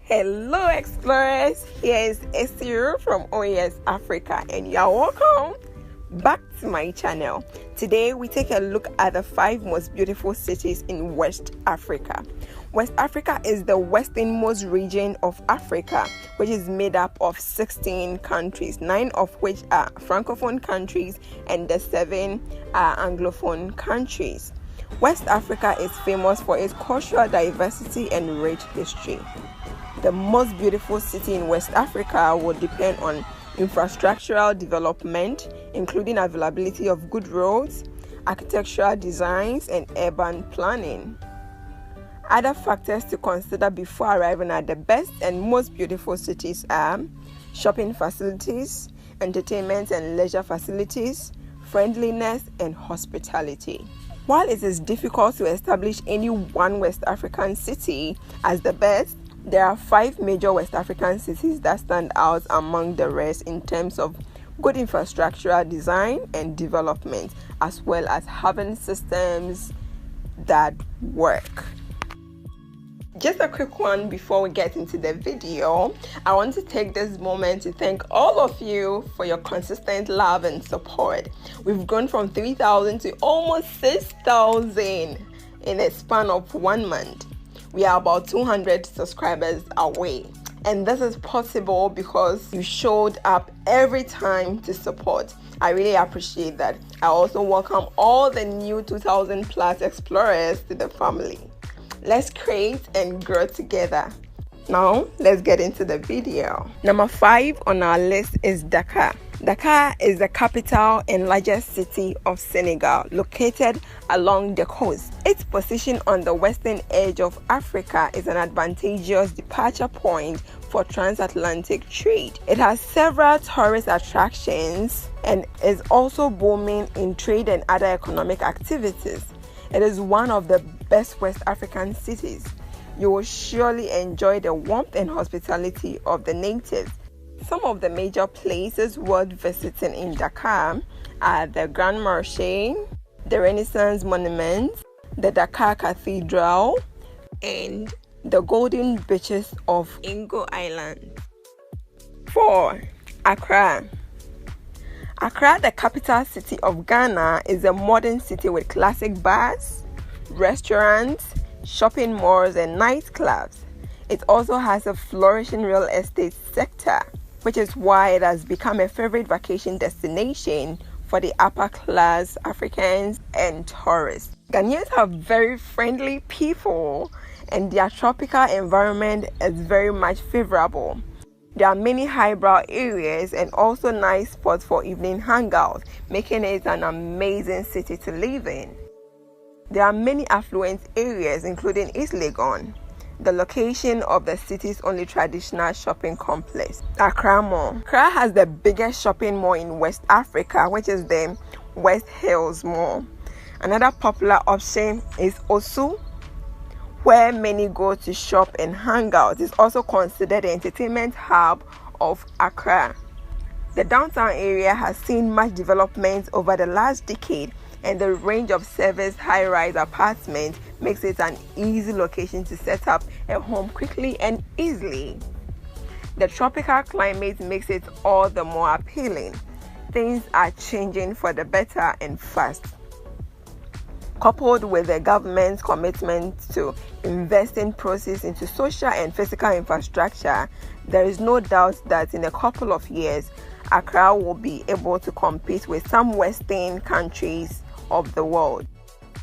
Hello explorers, here is Esir from OAS Africa and you're welcome back to my channel. Today we take a look at the 5 most beautiful cities in West Africa. West Africa is the westernmost region of Africa, which is made up of 16 countries, 9 of which are Francophone countries and the 7 are Anglophone countries. West Africa is famous for its cultural diversity and rich history. The most beautiful city in West Africa will depend on infrastructural development, including availability of good roads, architectural designs, and urban planning. Other factors to consider before arriving at the best and most beautiful cities are shopping facilities, entertainment and leisure facilities, friendliness, and hospitality. While it is difficult to establish any one West African city as the best, there are 5 major West African cities that stand out among the rest in terms of good infrastructural design and development, as well as having systems that work. Just a quick one before we get into the video. I want to take this moment to thank all of you for your consistent love and support. We've grown from 3,000 to almost 6,000 in a span of 1 month. We are about 200 subscribers away, and this is possible because you showed up every time to support. I really appreciate that. I also welcome all the new 2,000 plus explorers to the family. Let's create and grow together. Now let's get into the video. Number 5 on our list is Dakar. Dakar is the capital and largest city of Senegal, located along the coast. Its position on the western edge of Africa is an advantageous departure point for transatlantic trade. It has several tourist attractions and is also booming in trade and other economic activities. It is one of the best West African cities. You will surely enjoy the warmth and hospitality of the natives. Some of the major places worth visiting in Dakar are the Grand Marché, the Renaissance Monument, the Dakar Cathedral, and the golden beaches of Ingo Island. 4. Accra. Accra, the capital city of Ghana, is a modern city with classic bars, restaurants, shopping malls, and nightclubs. It also has a flourishing real estate sector, which is why it has become a favorite vacation destination for the upper class Africans and tourists. Ghanaians are very friendly people, and their tropical environment is very much favorable. There are many highbrow areas and also nice spots for evening hangouts, making it an amazing city to live in. There are many affluent areas, including East Legon, the location of the city's only traditional shopping complex, Accra Mall. Accra has the biggest shopping mall in West Africa, which is the West Hills Mall. Another popular option is Osu, where many go to shop and hang out. It's also considered the entertainment hub of Accra. The downtown area has seen much development over the last decade, and the range of service high-rise apartments makes it an easy location to set up a home quickly and easily. The tropical climate makes it all the more appealing. Things are changing for the better and fast. Coupled with the government's commitment to investing proceeds into social and physical infrastructure, there is no doubt that in a couple of years, Accra will be able to compete with some Western countries of the world.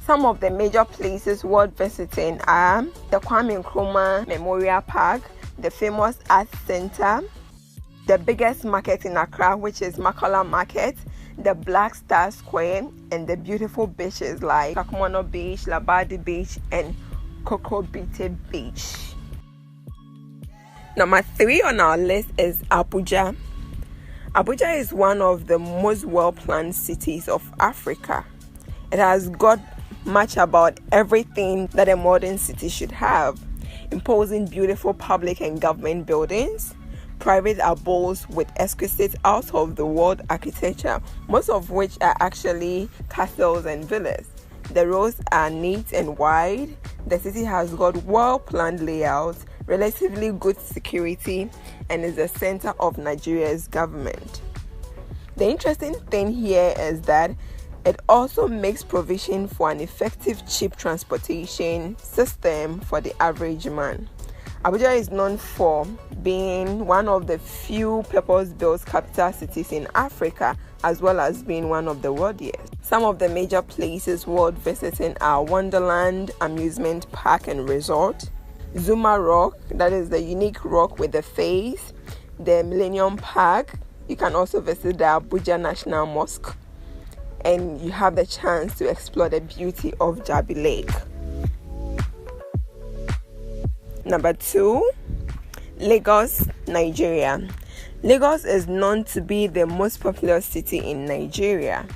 Some of the major places worth visiting are the Kwame Nkrumah Memorial Park, the famous Arts Center, the biggest market in Accra, which is Makola Market, the Black Star Square, and the beautiful beaches like Kakumono Beach, Labadi Beach, and Kokobite Beach. Number 3 on our list is Abuja. Abuja is one of the most well-planned cities of Africa. It has got much about everything that a modern city should have: imposing beautiful public and government buildings, private abodes with exquisite out-of-the-world architecture, most of which are actually castles and villas. The roads are neat and wide. The city has got well-planned layouts, relatively good security, and is the center of Nigeria's government. The interesting thing here is that it also makes provision for an effective, cheap transportation system for the average man. Abuja is known for being one of the few purpose-built capital cities in Africa, as well as being one of the wealthiest. Some of the major places worth visiting are Wonderland Amusement Park and Resort, Zuma Rock, that is the unique rock with the face, the Millennium Park. You can also visit the Abuja National Mosque, and you have the chance to explore the beauty of Jabi Lake. Number 2, Lagos, Nigeria. Lagos is known to be the most populous city in Nigeria.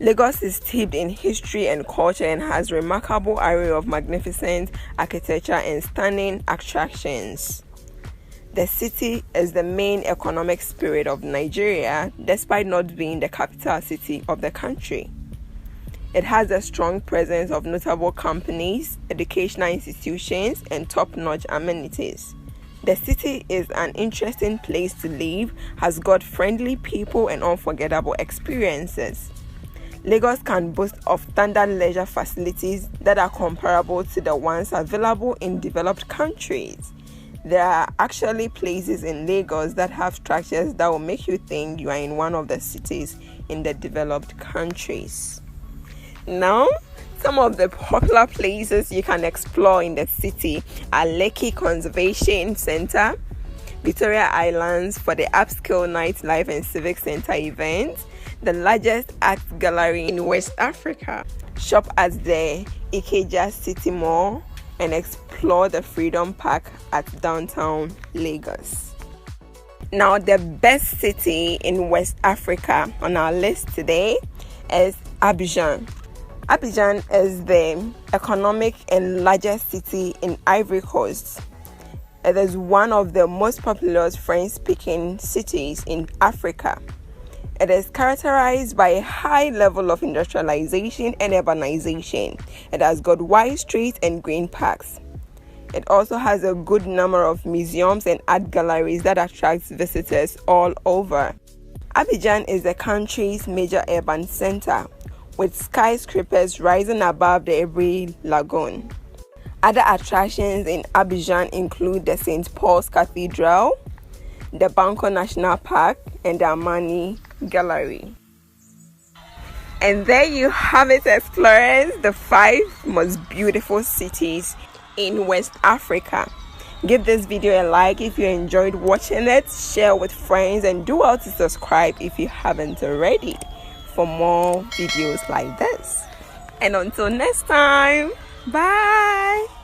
Lagos is steeped in history and culture and has a remarkable array of magnificent architecture and stunning attractions. The city is the main economic spirit of Nigeria, despite not being the capital city of the country. It has a strong presence of notable companies, educational institutions, and top-notch amenities. The city is an interesting place to live, has got friendly people and unforgettable experiences. Lagos can boast of standard leisure facilities that are comparable to the ones available in developed countries. There are actually places in Lagos that have structures that will make you think you are in one of the cities in the developed countries. Now, some of the popular places you can explore in the city are Lekki Conservation Center, Victoria Islands for the upscale nightlife and civic center events, the largest art gallery in West Africa, shop at the Ikeja City Mall, and explore the Freedom Park at downtown Lagos. Now, the best city in West Africa on our list today is Abidjan. Abidjan is the economic and largest city in Ivory Coast. It is one of the most populous French-speaking cities in Africa. It is characterized by a high level of industrialization and urbanization. It has got wide streets and green parks. It also has a good number of museums and art galleries that attracts visitors all over. Abidjan is the country's major urban center, with skyscrapers rising above the Ebri Lagoon. Other attractions in Abidjan include the St. Paul's Cathedral, the Banco National Park, and the Amani Gallery. And there you have it, explorers, the 5 most beautiful cities in West Africa. Give this video a like if you enjoyed watching it, share with friends, and do well to subscribe if you haven't already for more videos like this. And until next time, bye.